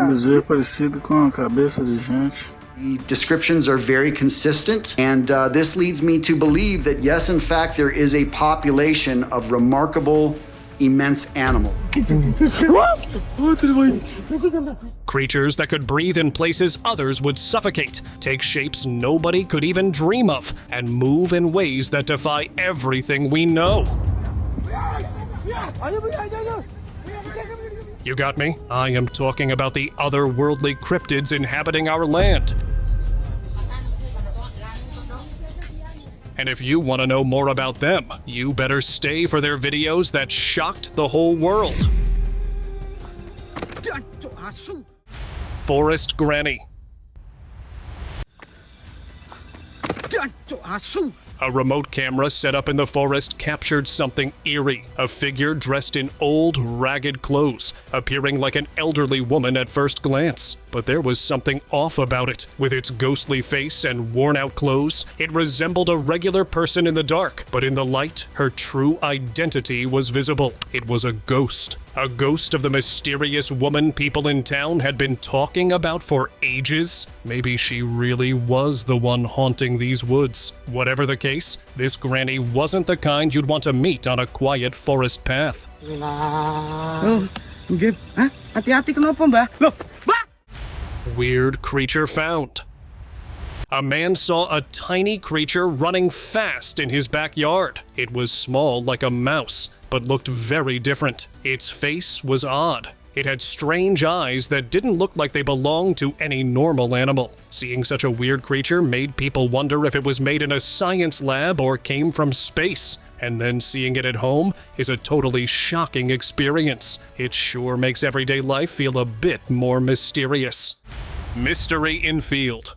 Dizer parecido com a cabeça de gente. The descriptions are very consistent, and this leads me to believe that yes, in fact, there is a population of remarkable, immense animals. Creatures that could breathe in places others would suffocate, take shapes nobody could even dream of, and move in ways that defy everything we know. You got me? I am talking about the otherworldly cryptids inhabiting our land. And if you want to know more about them, you better stay for their videos that shocked the whole world. Forest Grainy. A remote camera set up in the forest captured something eerie. A figure dressed in old, ragged clothes, appearing like an elderly woman at first glance. But there was something off about it. With its ghostly face and worn-out clothes, it resembled a regular person in the dark, but in the light, her true identity was visible. It was a ghost. A ghost of the mysterious woman people in town had been talking about for ages? Maybe she really was the one haunting these woods. Whatever the case, this granny wasn't the kind you'd want to meet on a quiet forest path. Weird creature found. A man saw a tiny creature running fast in his backyard. It was small like a mouse, but looked very different. Its face was odd. It had strange eyes that didn't look like they belonged to any normal animal. Seeing such a weird creature made people wonder if it was made in a science lab or came from space. And then seeing it at home is a totally shocking experience. It sure makes everyday life feel a bit more mysterious. Mystery in field.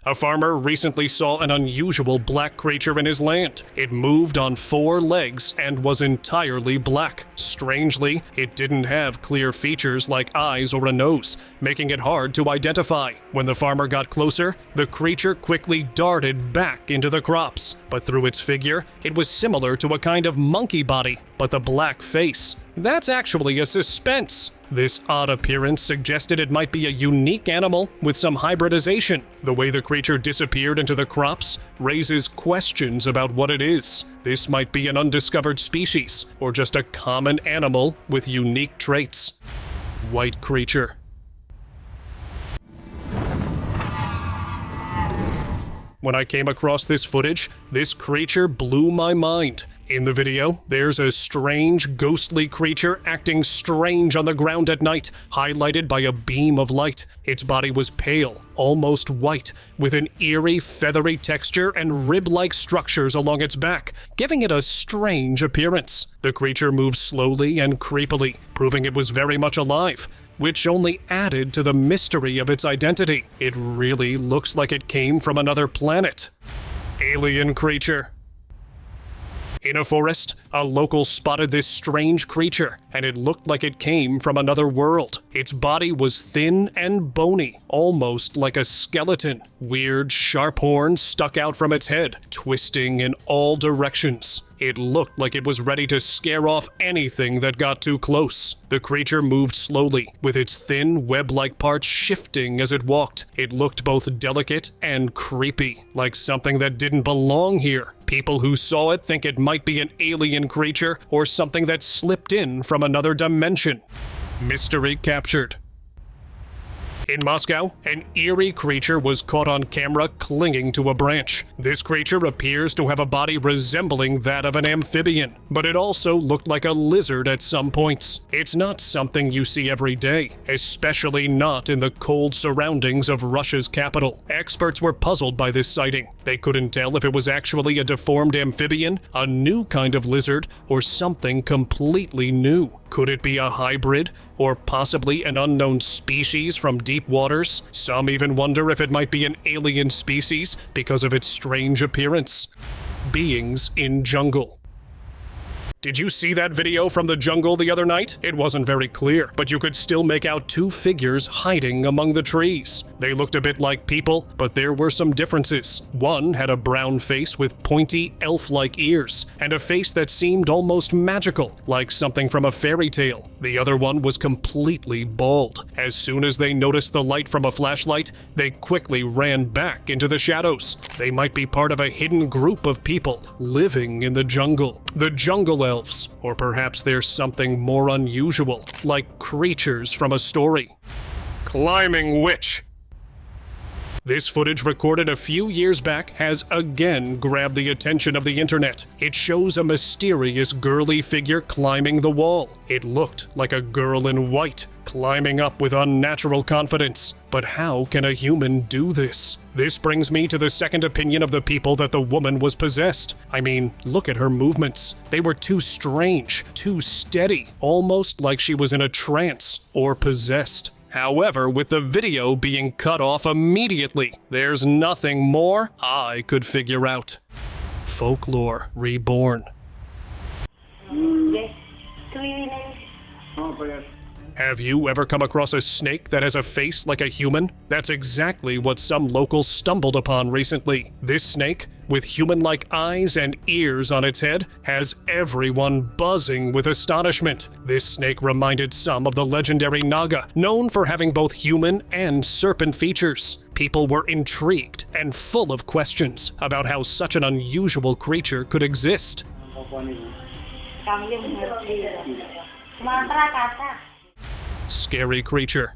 A farmer recently saw an unusual black creature in his land. It moved on 4 legs and was entirely black. Strangely, it didn't have clear features like eyes or a nose, making it hard to identify. When the farmer got closer, the creature quickly darted back into the crops. But through its figure, it was similar to a kind of monkey body, but the black face. That's actually a suspense. This odd appearance suggested it might be a unique animal with some hybridization. The way the creature disappeared into the crops raises questions about what it is. This might be an undiscovered species, or just a common animal with unique traits. White creature. When I came across this footage, this creature blew my mind. In the video, there's a strange, ghostly creature acting strange on the ground at night, highlighted by a beam of light. Its body was pale, almost white, with an eerie, feathery texture and rib-like structures along its back, giving it a strange appearance. The creature moved slowly and creepily, proving it was very much alive, which only added to the mystery of its identity. It really looks like it came from another planet. Alien creature. In a forest, a local spotted this strange creature, and it looked like it came from another world. Its body was thin and bony, almost like a skeleton. Weird, sharp horns stuck out from its head, twisting in all directions. It looked like it was ready to scare off anything that got too close. The creature moved slowly, with its thin, web-like parts shifting as it walked. It looked both delicate and creepy, like something that didn't belong here. People who saw it think it might be an alien creature or something that slipped in from another dimension. Mystery captured. In Moscow, an eerie creature was caught on camera clinging to a branch. This creature appears to have a body resembling that of an amphibian, but it also looked like a lizard at some points. It's not something you see every day, especially not in the cold surroundings of Russia's capital. Experts were puzzled by this sighting. They couldn't tell if it was actually a deformed amphibian, a new kind of lizard, or something completely new. Could it be a hybrid, or possibly an unknown species from deep waters? Some even wonder if it might be an alien species because of its strange appearance. Beings in jungle. Did you see that video from the jungle the other night? It wasn't very clear, but you could still make out two figures hiding among the trees. They looked a bit like people, but there were some differences. One had a brown face with pointy, elf-like ears, and a face that seemed almost magical, like something from a fairy tale. The other one was completely bald. As soon as they noticed the light from a flashlight, they quickly ran back into the shadows. They might be part of a hidden group of people living in the jungle. The jungle elves, or perhaps there's something more unusual, like creatures from a story. Climbing witch. This footage recorded a few years back has again grabbed the attention of the internet. It shows a mysterious girly figure climbing the wall. It looked like a girl in white, climbing up with unnatural confidence. But how can a human do this? This brings me to the second opinion of the people that the woman was possessed. I mean, look at her movements. They were too strange, too steady, almost like she was in a trance or possessed. However, with the video being cut off immediately, there's nothing more I could figure out. Folklore reborn. Have you ever come across a snake that has a face like a human? That's exactly what some locals stumbled upon recently. This snake, with human-like eyes and ears on its head, has everyone buzzing with astonishment. This snake reminded some of the legendary Naga, known for having both human and serpent features. People were intrigued and full of questions about how such an unusual creature could exist. Scary creature.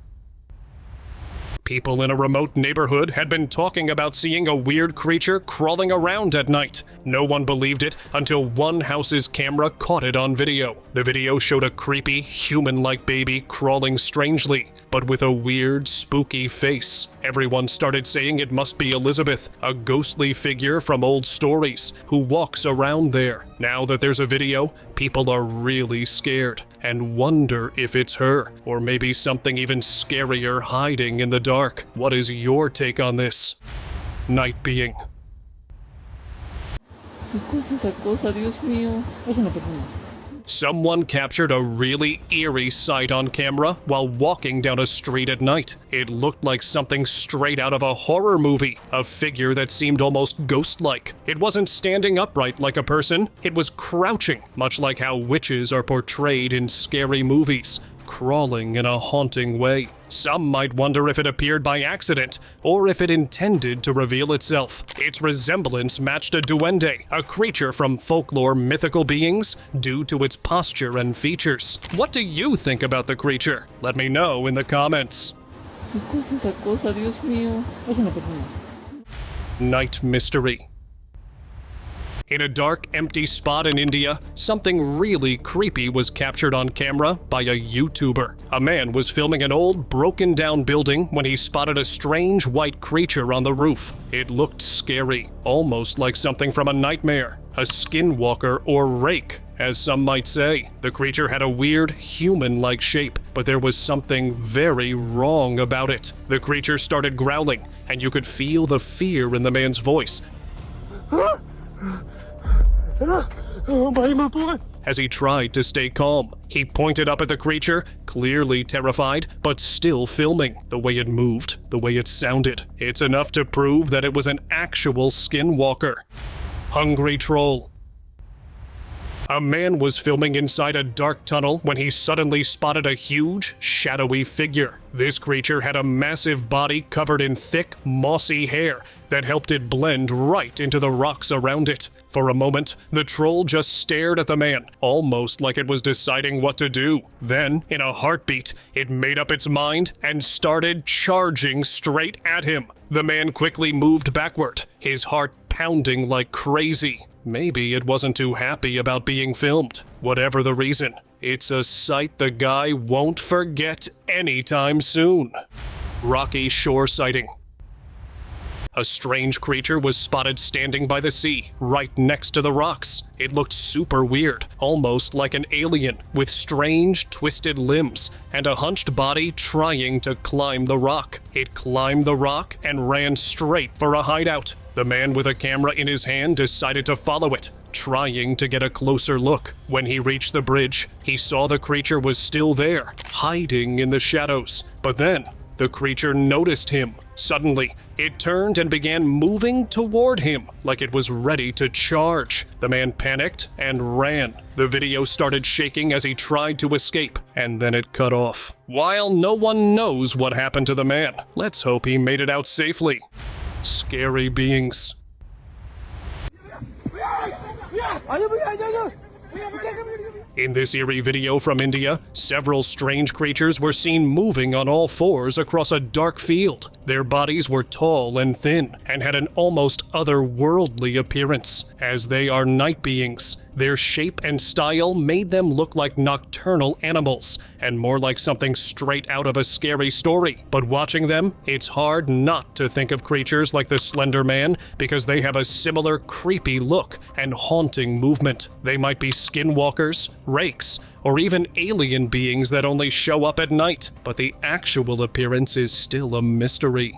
People in a remote neighborhood had been talking about seeing a weird creature crawling around at night. No one believed it until one house's camera caught it on video. The video showed a creepy, human-like baby crawling strangely, but with a weird, spooky face. Everyone started saying it must be Elizabeth, a ghostly figure from old stories, who walks around there. Now that there's a video, people are really scared and wonder if it's her, or maybe something even scarier hiding in the dark. What is your take on this? Night being. Someone captured a really eerie sight on camera while walking down a street at night. It looked like something straight out of a horror movie, a figure that seemed almost ghost-like. It wasn't standing upright like a person, it was crouching, much like how witches are portrayed in scary movies, crawling in a haunting way. Some might wonder if it appeared by accident, or if it intended to reveal itself. Its resemblance matched a duende, a creature from folklore mythical beings, due to its posture and features. What do you think about the creature? Let me know in the comments. Night mystery. In a dark, empty spot in India, something really creepy was captured on camera by a YouTuber. A man was filming an old, broken-down building when he spotted a strange white creature on the roof. It looked scary, almost like something from a nightmare. A skinwalker or rake, as some might say. The creature had a weird, human-like shape, but there was something very wrong about it. The creature started growling, and you could feel the fear in the man's voice. As he tried to stay calm, he pointed up at the creature, clearly terrified, but still filming. The way it moved, the way it sounded. It's enough to prove that it was an actual skinwalker. Hungry troll. A man was filming inside a dark tunnel when he suddenly spotted a huge, shadowy figure. This creature had a massive body covered in thick, mossy hair that helped it blend right into the rocks around it. For a moment, the troll just stared at the man, almost like it was deciding what to do. Then, in a heartbeat, it made up its mind and started charging straight at him. The man quickly moved backward, his heart pounding like crazy. Maybe it wasn't too happy about being filmed. Whatever the reason, it's a sight the guy won't forget anytime soon. Rocky shore sighting. A strange creature was spotted standing by the sea, right next to the rocks. It looked super weird, almost like an alien, with strange, twisted limbs and a hunched body trying to climb the rock. It climbed the rock and ran straight for a hideout. The man with a camera in his hand decided to follow it. trying to get a closer look. When he reached the bridge, he saw the creature was still there, hiding in the shadows. But then, the creature noticed him. Suddenly, it turned and began moving toward him like it was ready to charge. The man panicked and ran. The video started shaking as he tried to escape, and then it cut off. While no one knows what happened to the man, let's hope he made it out safely. Scary beings. In this eerie video from India, several strange creatures were seen moving on all fours across a dark field. Their bodies were tall and thin, and had an almost otherworldly appearance. As they are night beings, their shape and style made them look like nocturnal animals, and more like something straight out of a scary story. But watching them, it's hard not to think of creatures like the Slender Man, because they have a similar creepy look and haunting movement. They might be skinwalkers, rakes, or even alien beings that only show up at night, but the actual appearance is still a mystery.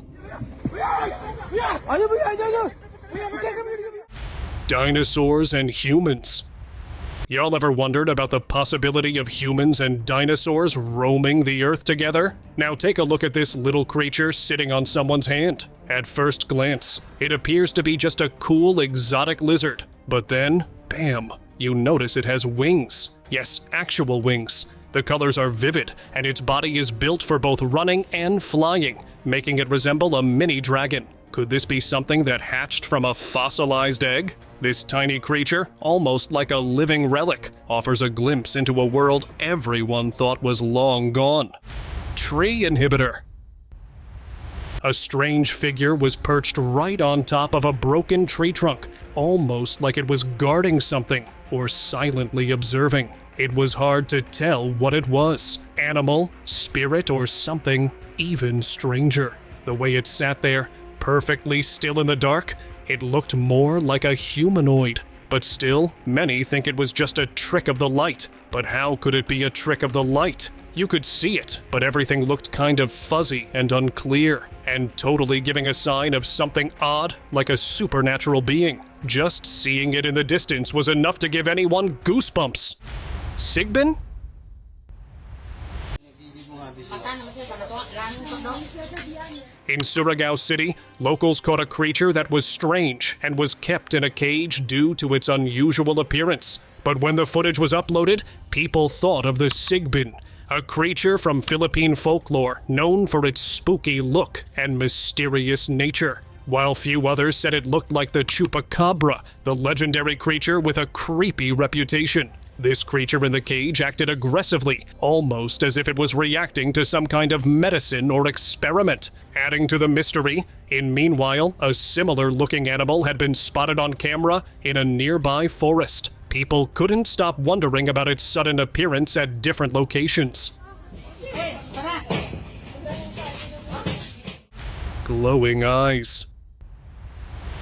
Dinosaurs and humans. Y'all ever wondered about the possibility of humans and dinosaurs roaming the earth together? Now take a look at this little creature sitting on someone's hand. At first glance, it appears to be just a cool exotic lizard, but then, bam, you notice it has wings. Yes, actual wings. The colors are vivid, and its body is built for both running and flying, making it resemble a mini dragon. Could this be something that hatched from a fossilized egg? This tiny creature, almost like a living relic, offers a glimpse into a world everyone thought was long gone. Tree inhibitor. A strange figure was perched right on top of a broken tree trunk, almost like it was guarding something or silently observing. It was hard to tell what it was: animal, spirit, or something even stranger. The way it sat there, perfectly still in the dark, it looked more like a humanoid. But still, many think it was just a trick of the light. But how could it be a trick of the light? You could see it, but everything looked kind of fuzzy and unclear, and totally giving a sign of something odd, like a supernatural being. Just seeing it in the distance was enough to give anyone goosebumps. Sigbin? In Surigao City, locals caught a creature that was strange and was kept in a cage due to its unusual appearance. But when the footage was uploaded, people thought of the sigbin, a creature from Philippine folklore known for its spooky look and mysterious nature. While few others said it looked like the chupacabra, the legendary creature with a creepy reputation. This creature in the cage acted aggressively, almost as if it was reacting to some kind of medicine or experiment. Adding to the mystery, meanwhile, a similar-looking animal had been spotted on camera in a nearby forest. People couldn't stop wondering about its sudden appearance at different locations. Glowing eyes.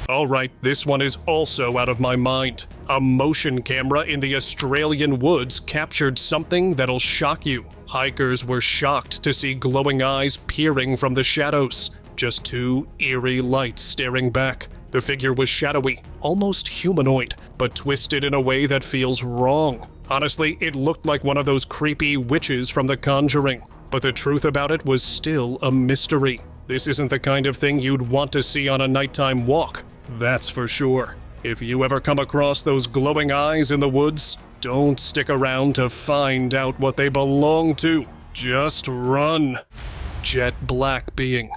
Alright, this one is also out of my mind. A motion camera in the Australian woods captured something that'll shock you. Hikers were shocked to see glowing eyes peering from the shadows. Just two eerie lights staring back. The figure was shadowy, almost humanoid, but twisted in a way that feels wrong. Honestly, it looked like one of those creepy witches from The Conjuring. But the truth about it was still a mystery. This isn't the kind of thing you'd want to see on a nighttime walk. That's for sure. If you ever come across those glowing eyes in the woods, don't stick around to find out what they belong to. Just run. Jet black being.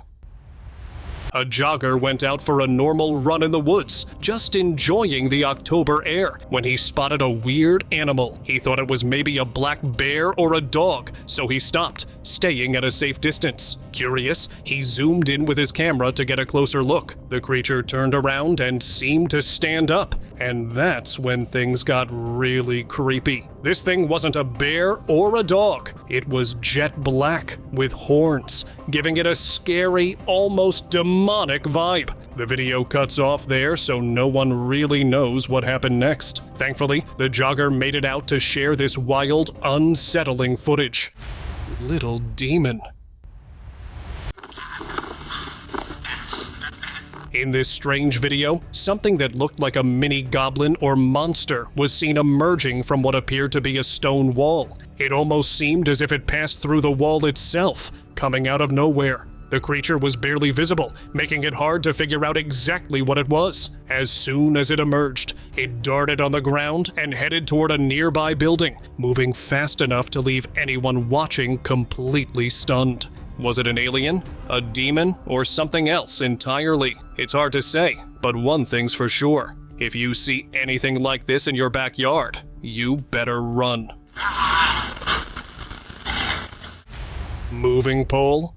A jogger went out for a normal run in the woods, just enjoying the October air, when he spotted a weird animal. He thought it was maybe a black bear or a dog, so he stopped, staying at a safe distance. Curious, he zoomed in with his camera to get a closer look. The creature turned around and seemed to stand up, and that's when things got really creepy. This thing wasn't a bear or a dog. It was jet black with horns, giving it a scary, almost demonic vibe. The video cuts off there, so no one really knows what happened next. Thankfully, the jogger made it out to share this wild, unsettling footage. Little demon. In this strange video, something that looked like a mini goblin or monster was seen emerging from what appeared to be a stone wall. It almost seemed as if it passed through the wall itself, coming out of nowhere. The creature was barely visible, making it hard to figure out exactly what it was. As soon as it emerged, it darted on the ground and headed toward a nearby building, moving fast enough to leave anyone watching completely stunned. Was it an alien, a demon, or something else entirely? It's hard to say, but one thing's for sure. If you see anything like this in your backyard, you better run. Moving pole?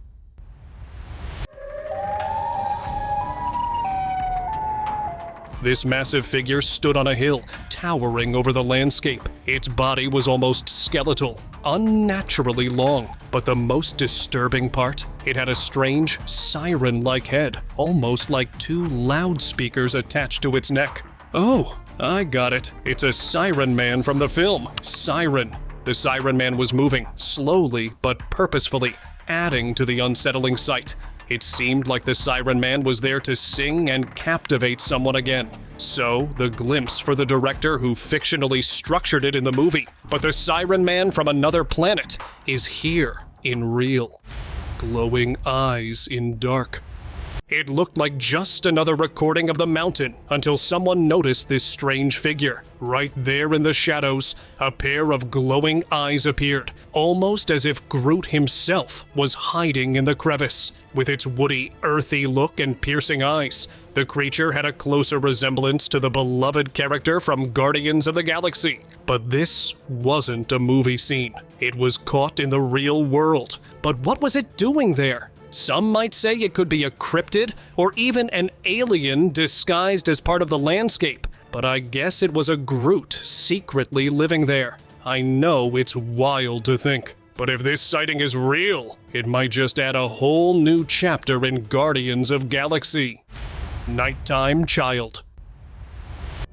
This massive figure stood on a hill, towering over the landscape. Its body was almost skeletal, unnaturally long. But the most disturbing part, it had a strange, siren-like head, almost like two loudspeakers attached to its neck. Oh, I got it. It's a Siren Man from the film, Siren. The Siren Man was moving, slowly but purposefully, adding to the unsettling sight. It seemed like the Siren Man was there to sing and captivate someone again. So, the glimpse for the director who fictionally structured it in the movie. But the Siren Man from another planet is here, in real. Glowing eyes in dark. It looked like just another recording of the mountain until someone noticed this strange figure. Right there in the shadows, a pair of glowing eyes appeared, almost as if Groot himself was hiding in the crevice. With its woody, earthy look and piercing eyes, the creature had a closer resemblance to the beloved character from Guardians of the Galaxy. But this wasn't a movie scene. It was caught in the real world. But what was it doing there? Some might say it could be a cryptid, or even an alien disguised as part of the landscape. But I guess it was a Groot secretly living there. I know it's wild to think. But if this sighting is real, it might just add a whole new chapter in Guardians of Galaxy. Nighttime child.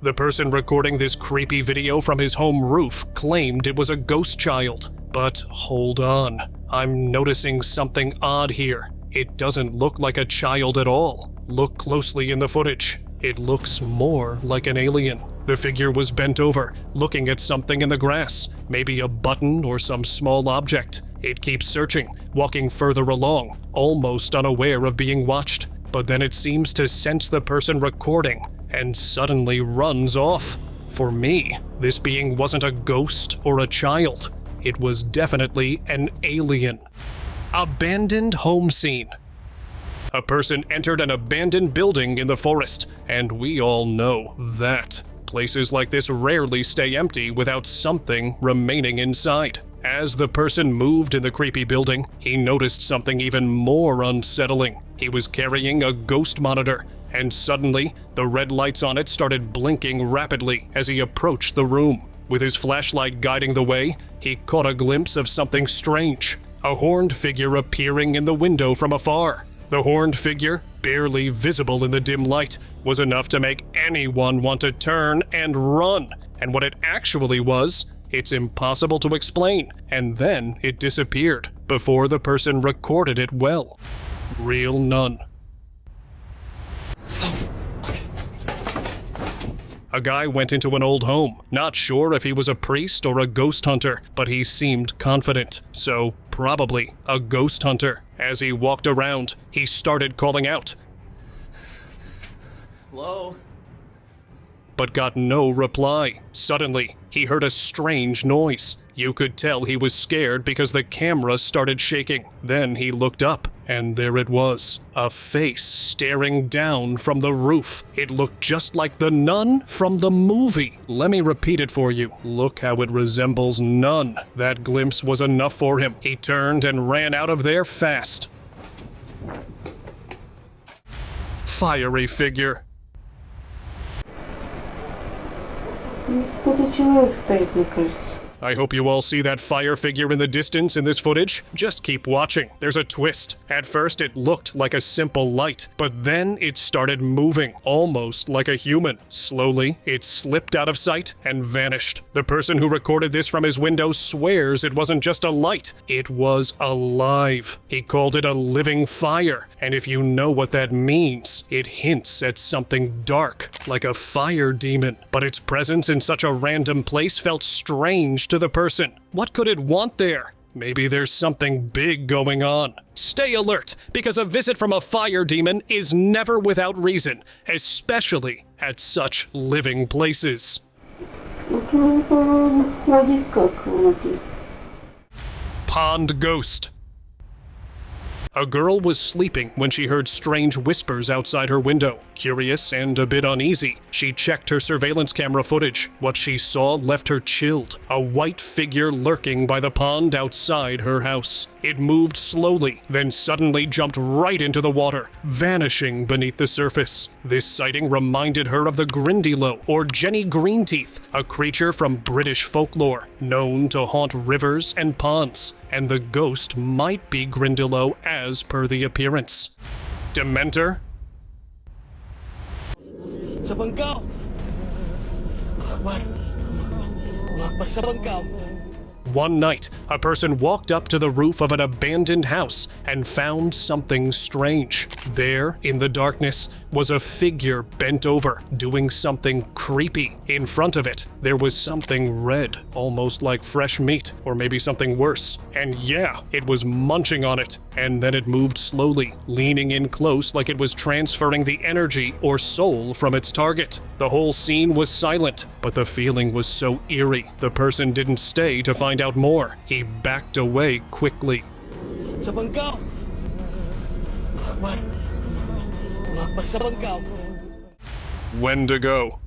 The person recording this creepy video from his home roof claimed it was a ghost child. But hold on, I'm noticing something odd here. It doesn't look like a child at all. Look closely in the footage. It looks more like an alien. The figure was bent over, looking at something in the grass, maybe a button or some small object. It keeps searching, walking further along, almost unaware of being watched. But then it seems to sense the person recording, and suddenly runs off. For me, this being wasn't a ghost or a child. It was definitely an alien. Abandoned home scene. A person entered an abandoned building in the forest, and we all know that. Places like this rarely stay empty without something remaining inside. As the person moved in the creepy building, he noticed something even more unsettling. He was carrying a ghost monitor, and suddenly, the red lights on it started blinking rapidly as he approached the room. With his flashlight guiding the way, he caught a glimpse of something strange. A horned figure appearing in the window from afar. The horned figure, barely visible in the dim light, was enough to make anyone want to turn and run. And what it actually was, it's impossible to explain. And then it disappeared, before the person recorded it well. Real none. A guy went into an old home, not sure if he was a priest or a ghost hunter, but he seemed confident, so probably a ghost hunter. As he walked around, he started calling out. Hello? But got no reply. Suddenly, he heard a strange noise. You could tell he was scared because the camera started shaking. Then he looked up, and there it was, a face staring down from the roof. It looked just like the nun from the movie. Let me repeat it for you. Look how it resembles none. That glimpse was enough for him. He turned and ran out of there fast. Fiery figure. Кто-то человек стоит, мне кажется. I hope you all see that fire figure in the distance in this footage. Just keep watching. There's a twist. At first it looked like a simple light, but then it started moving, almost like a human. Slowly, it slipped out of sight and vanished. The person who recorded this from his window swears it wasn't just a light, it was alive. He called it a living fire, and if you know what that means, it hints at something dark, like a fire demon. But its presence in such a random place felt strange to the person. What could it want there? Maybe there's something big going on. Stay alert, because a visit from a fire demon is never without reason, especially at such living places. Pond ghost. A girl was sleeping when she heard strange whispers outside her window. Curious and a bit uneasy, she checked her surveillance camera footage. What she saw left her chilled. A white figure lurking by the pond outside her house. It moved slowly, then suddenly jumped right into the water, vanishing beneath the surface. This sighting reminded her of the Grindylow, or Jenny Greenteeth, a creature from British folklore, known to haunt rivers and ponds. And the ghost might be Grindylow as per the appearance. Dementor? Sa bangkaw! Sa bangkaw! One night, a person walked up to the roof of an abandoned house and found something strange. There, in the darkness, was a figure bent over, doing something creepy. In front of it, there was something red, almost like fresh meat, or maybe something worse. And yeah, it was munching on it. And then it moved slowly, leaning in close like it was transferring the energy or soul from its target. The whole scene was silent, but the feeling was so eerie. The person didn't stay to find out more. He backed away quickly. Sa bangkaw! Sa bangkaw! Wendigo.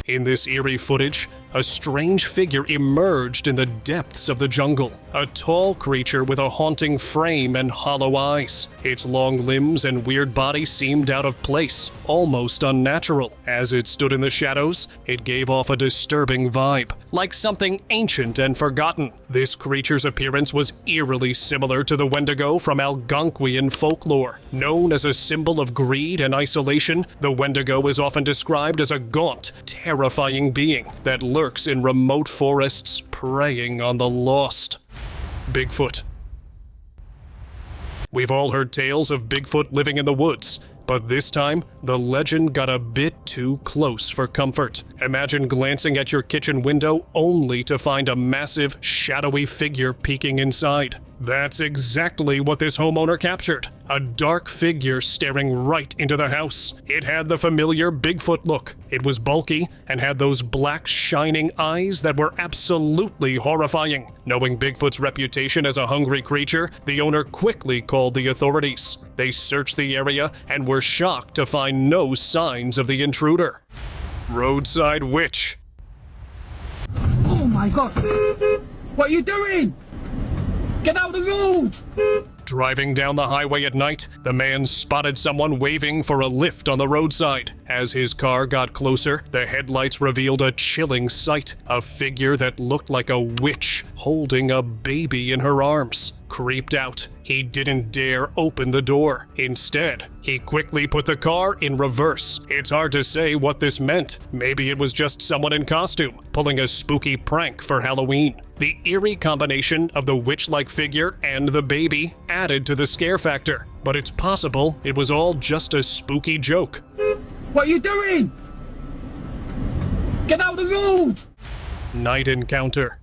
In this eerie footage, a strange figure emerged in the depths of the jungle. A tall creature with a haunting frame and hollow eyes. Its long limbs and weird body seemed out of place, almost unnatural. As it stood in the shadows, it gave off a disturbing vibe, like something ancient and forgotten. This creature's appearance was eerily similar to the Wendigo from Algonquian folklore. Known as a symbol of greed and isolation, the Wendigo is often described as a gaunt, terrifying being that lurks in remote forests, preying on the lost. Bigfoot. We've all heard tales of Bigfoot living in the woods, but this time, the legend got a bit too close for comfort. Imagine glancing at your kitchen window only to find a massive, shadowy figure peeking inside. That's exactly what this homeowner captured. A dark figure staring right into the house. It had the familiar Bigfoot look. It was bulky and had those black, shining eyes that were absolutely horrifying. Knowing Bigfoot's reputation as a hungry creature, the owner quickly called the authorities. They searched the area and were shocked to find no signs of the intruder. Roadside witch. Oh my god! What are you doing? Get out of the road! Driving down the highway at night, the man spotted someone waving for a lift on the roadside. As his car got closer, the headlights revealed a chilling sight, a figure that looked like a witch holding a baby in her arms. Creeped out, he didn't dare open the door. Instead, he quickly put the car in reverse. It's hard to say what this meant. Maybe it was just someone in costume, pulling a spooky prank for Halloween. The eerie combination of the witch-like figure and the baby added to the scare factor. But it's possible it was all just a spooky joke. What are you doing? Get out of the road! Night encounter.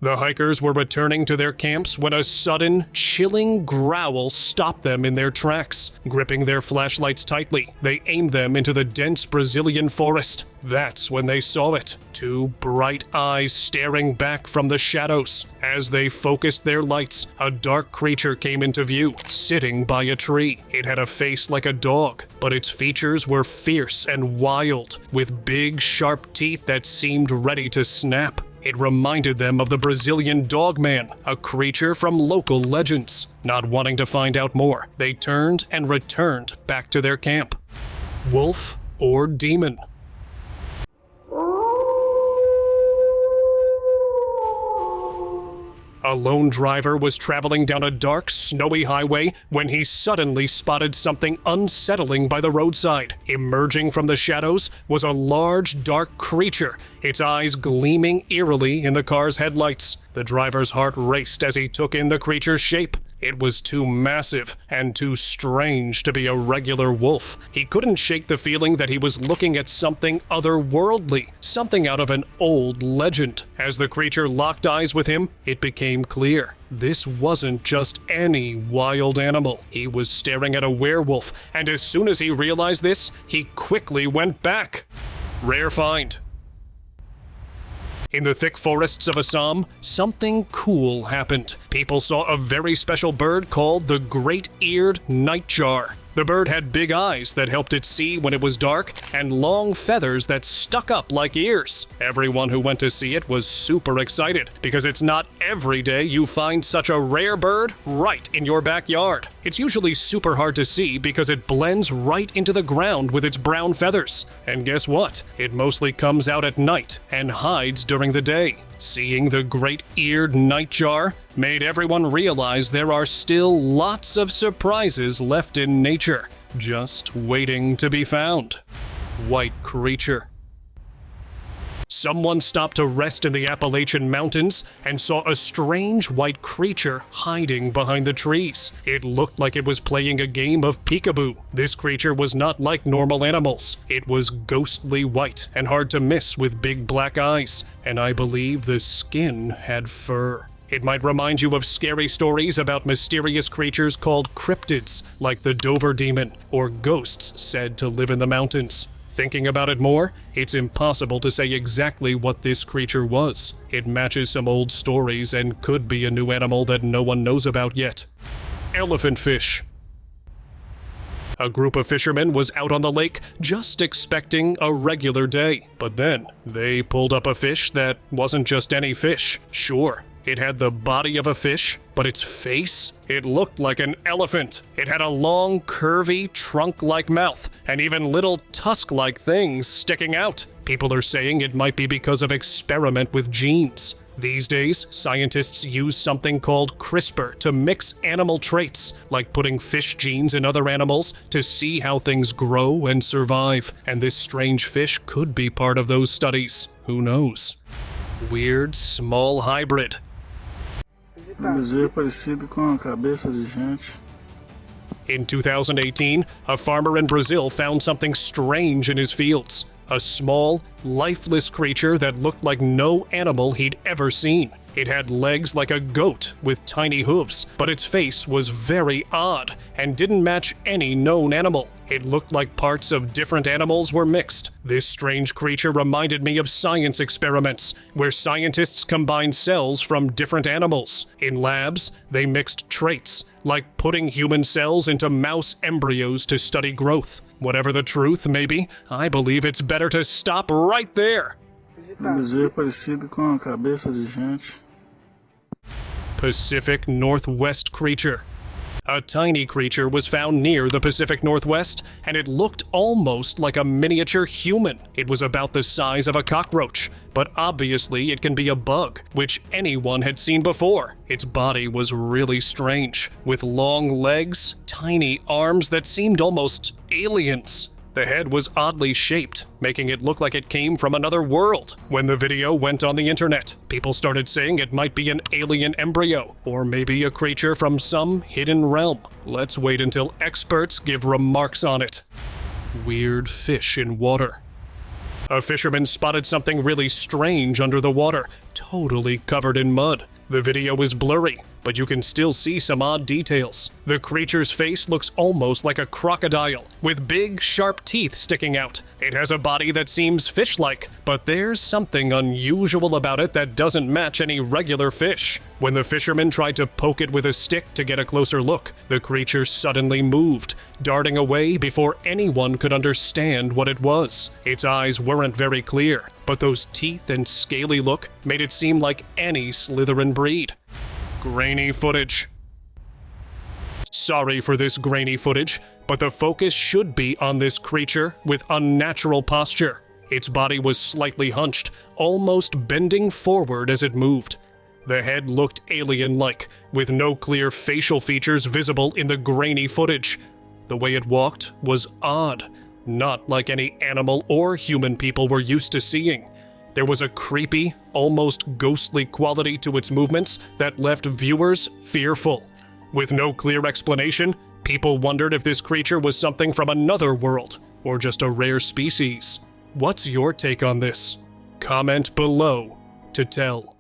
The hikers were returning to their camps when a sudden, chilling growl stopped them in their tracks. Gripping their flashlights tightly, they aimed them into the dense Brazilian forest. That's when they saw it. Two bright eyes staring back from the shadows. As they focused their lights, a dark creature came into view, sitting by a tree. It had a face like a dog, but its features were fierce and wild, with big, sharp teeth that seemed ready to snap. It reminded them of the Brazilian dogman, a creature from local legends. Not wanting to find out more, they turned and returned back to their camp. Wolf or demon? A lone driver was traveling down a dark, snowy highway when he suddenly spotted something unsettling by the roadside. Emerging from the shadows was a large, dark creature, its eyes gleaming eerily in the car's headlights. The driver's heart raced as he took in the creature's shape. It was too massive and too strange to be a regular wolf. He couldn't shake the feeling that he was looking at something otherworldly, something out of an old legend. As the creature locked eyes with him, it became clear. This wasn't just any wild animal. He was staring at a werewolf, and as soon as he realized this, he quickly went back. Rare find. In the thick forests of Assam, something cool happened. People saw a very special bird called the great-eared nightjar. The bird had big eyes that helped it see when it was dark, and long feathers that stuck up like ears. Everyone who went to see it was super excited, because it's not every day you find such a rare bird right in your backyard. It's usually super hard to see because it blends right into the ground with its brown feathers. And guess what? It mostly comes out at night and hides during the day. Seeing the great-eared nightjar made everyone realize there are still lots of surprises left in nature, just waiting to be found. White creature. Someone stopped to rest in the Appalachian mountains and saw a strange white creature hiding behind the trees. It looked like it was playing a game of peekaboo. This creature was not like normal animals. It was ghostly white and hard to miss with big black eyes, and I believe the skin had fur. It might remind you of scary stories about mysterious creatures called cryptids, like the Dover demon, or ghosts said to live in the mountains. Thinking about it more, it's impossible to say exactly what this creature was. It matches some old stories and could be a new animal that no one knows about yet. Elephant fish. A group of fishermen was out on the lake just expecting a regular day, but then they pulled up a fish that wasn't just any fish. Sure, it had the body of a fish, but its face? It looked like an elephant. It had a long, curvy, trunk-like mouth, and even little tusk-like things sticking out. People are saying it might be because of experiment with genes. These days, scientists use something called CRISPR to mix animal traits, like putting fish genes in other animals, to see how things grow and survive. And this strange fish could be part of those studies. Who knows? Weird, small hybrid. Museu parecido com a cabeça de gente. In 2018, a farmer in Brazil found something strange in his fields. A small, lifeless creature that looked like no animal he'd ever seen. It had legs like a goat with tiny hooves, but its face was very odd and didn't match any known animal. It looked like parts of different animals were mixed. This strange creature reminded me of science experiments, where scientists combined cells from different animals. In labs, they mixed traits, like putting human cells into mouse embryos to study growth. Whatever the truth may be, I believe it's better to stop right there. Museu parecido com a cabeça de gente. Pacific Northwest creature. A tiny creature was found near the Pacific Northwest, and it looked almost like a miniature human. It was about the size of a cockroach, but obviously it can be a bug, which anyone had seen before. Its body was really strange, with long legs, tiny arms that seemed almost aliens. The head was oddly shaped, making it look like it came from another world. When the video went on the internet, people started saying it might be an alien embryo, or maybe a creature from some hidden realm. Let's wait until experts give remarks on it. Weird fish in water. A fisherman spotted something really strange under the water, totally covered in mud. The video is blurry, but you can still see some odd details. The creature's face looks almost like a crocodile, with big, sharp teeth sticking out. It has a body that seems fish-like, but there's something unusual about it that doesn't match any regular fish. When the fisherman tried to poke it with a stick to get a closer look, the creature suddenly moved, darting away before anyone could understand what it was. Its eyes weren't very clear, but those teeth and scaly look made it seem like any Slytherin breed. Grainy footage. Sorry for this grainy footage, but the focus should be on this creature with unnatural posture. Its body was slightly hunched, almost bending forward as it moved. The head looked alien-like, with no clear facial features visible in the grainy footage. The way it walked was odd, not like any animal or human people were used to seeing. There was a creepy, almost ghostly quality to its movements that left viewers fearful. With no clear explanation, people wondered if this creature was something from another world, or just a rare species. What's your take on this? Comment below to tell.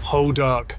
Hodog.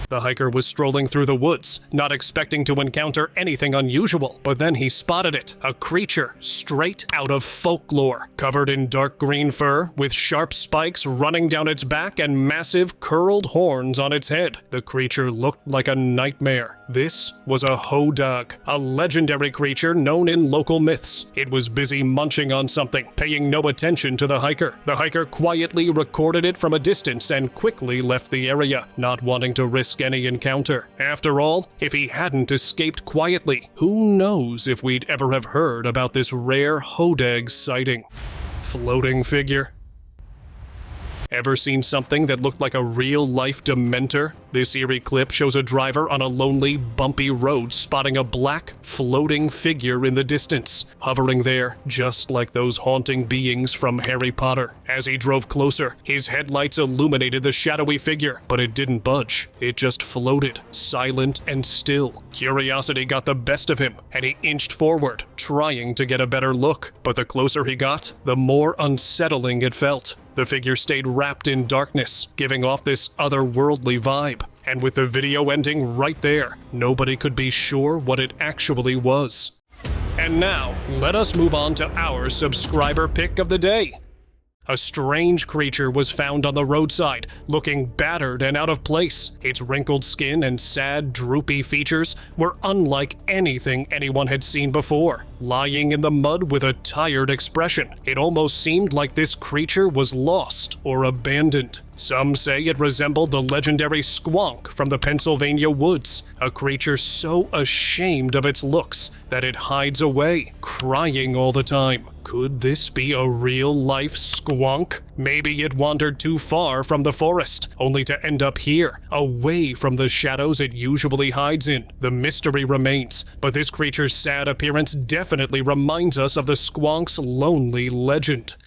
The hiker was strolling through the woods, not expecting to encounter anything unusual, but then he spotted it, a creature straight out of folklore, covered in dark green fur, with sharp spikes running down its back and massive curled horns on its head. The creature looked like a nightmare. This was a hodog, a legendary creature known in local myths. It was busy munching on something, paying no attention to the hiker. The hiker quietly recorded it from a distance and quickly left the area, not wanting to risk any encounter. After all, if he hadn't escaped quietly, who knows if we'd ever have heard about this rare hodog sighting. Floating figure. Ever seen something that looked like a real-life dementor? This eerie clip shows a driver on a lonely, bumpy road spotting a black, floating figure in the distance, hovering there just like those haunting beings from Harry Potter. As he drove closer, his headlights illuminated the shadowy figure, but it didn't budge. It just floated, silent and still. Curiosity got the best of him, and he inched forward, trying to get a better look. But the closer he got, the more unsettling it felt. The figure stayed wrapped in darkness, giving off this otherworldly vibe. And with the video ending right there, nobody could be sure what it actually was. And now, let us move on to our subscriber pick of the day. A strange creature was found on the roadside, looking battered and out of place. Its wrinkled skin and sad, droopy features were unlike anything anyone had seen before. Lying in the mud with a tired expression, it almost seemed like this creature was lost or abandoned. Some say it resembled the legendary squonk from the Pennsylvania woods, a creature so ashamed of its looks that it hides away, crying all the time. Could this be a real-life squonk? Maybe it wandered too far from the forest, only to end up here, away from the shadows it usually hides in. The mystery remains, but this creature's sad appearance definitely reminds us of the squonk's lonely legend.